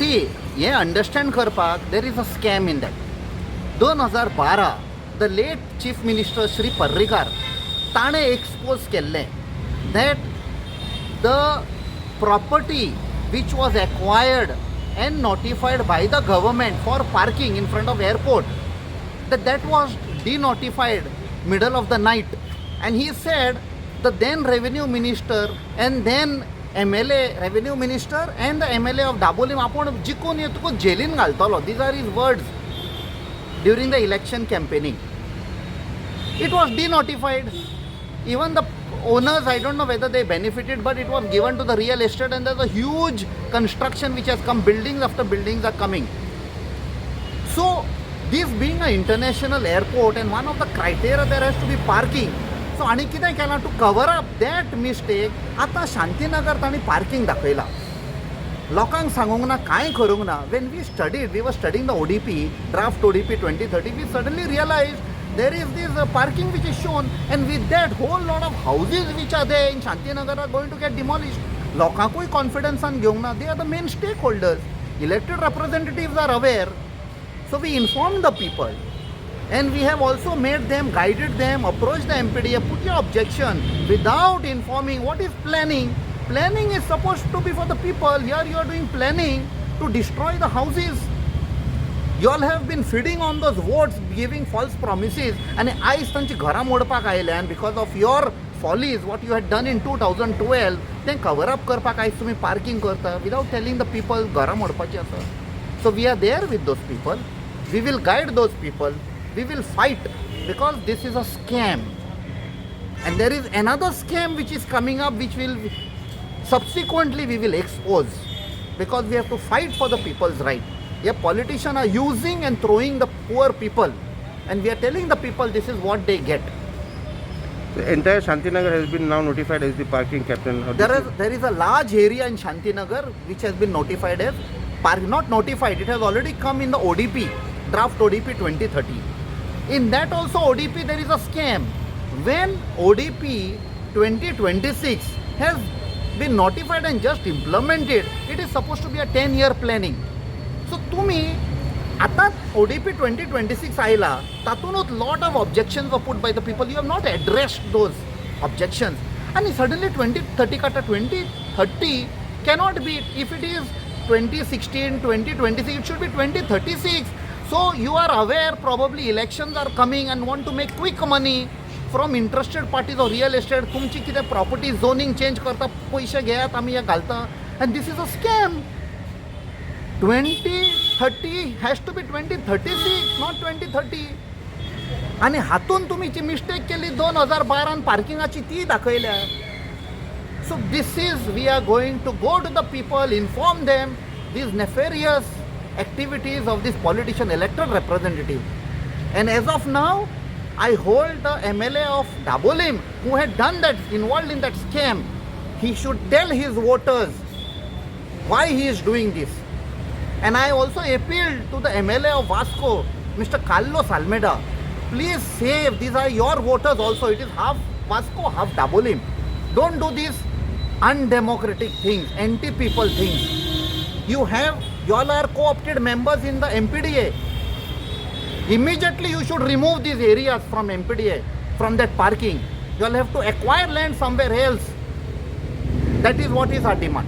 सी हे अंडरस्टँड करपाक there is a scam in that. 2012 the late chief minister Shri Parrikar ताणें expose केल्लें that the property which was acquired and notified by the government for parking in front of airport, that was denotified middle of the night. And he said the then revenue minister and then MLA, revenue minister and the MLA of Dabolim आपण जिकून येतकूच जेलीन घालतलो. These are his words during the election campaigning. It was denotified. Even the owners, I don't know whether they benefited, but it was given to the real estate, and there's a huge construction which has come. Buildings after buildings are coming. So this being an international airport, and one of the criteria there has to be parking. So आणि कितें केलां to cover up that mistake, आतां शांतीनगर तांणी parking दाखयलां. लोकांक सांगूंक ना, कांय करूंक ना. When we were studying the ODP, draft ODP 2030, we suddenly realized there is this parking which is shown, and with that whole lot of houses which are there in Shantinagar are going to get demolished. Lokankoi confidence on gyung na, they are the main stakeholders. Elected representatives are aware, so we informed the people, and we have also made them, guided them, approached the MPDA, put your objection without informing what is planning. Planning is supposed to be for the people. Here you are doing planning to destroy the houses. You all have been feeding on those votes, giving false promises, and आयज तांची घरां मोडपाक आयले, and because of your follies, what you had done in 2012, then cover up करपाक आयज तुमी parking करता without telling the people घरां मोडपाची आसा. So we are there with those people. We will guide those people. We will fight, because this is a scam. And there is another scam which is coming up, which will subsequently we will expose, because we have to fight for the people's right. Yeah, politicians are using and throwing the poor people, and we are telling the people this is what they get. The entire Shantinagar has been now notified as the parking captain. There is a large area in Shantinagar which has been notified as not notified. It has already come in the ODP, draft ODP 2030. In that also ODP there is a scam. When ODP 2026 has been notified and just implemented, it is supposed to be a 10-year planning. So तुम्ही आता ODP 2026 आयला, तातूनच lot of objections were put by the people. You have not addressed those objections, and suddenly 2030 kata 2030 cannot be. If it is 2016, 2026, it should be 2036. So you are aware probably elections are coming and want to make quick money from interested parties or real estate. तुमची कितें property zoning change करता, पैसे घेयात आमी हे घालता, and this is a scam. 2030 has to be 2036, not 2030. आणि हातून तुम्ही जी मिस्टेक केली 2012 पार्किंगाची ती दाखयल्या. So this is, we are going to go to the people, inform them these nefarious activities of this politician, elected representative. And as of now, I hold the MLA of Dabolim who had done that, involved in that scam. He should tell his voters why he is doing this. And I also appealed to the MLA of Vasco, Mr. Carlos Almeida. Please save, these are your voters also. It is half Vasco, half Dabolim. Don't do these undemocratic things, anti-people things. You all are co-opted members in the MPDA. Immediately you should remove these areas from MPDA, from that parking. You all have to acquire land somewhere else. That is what is our demand.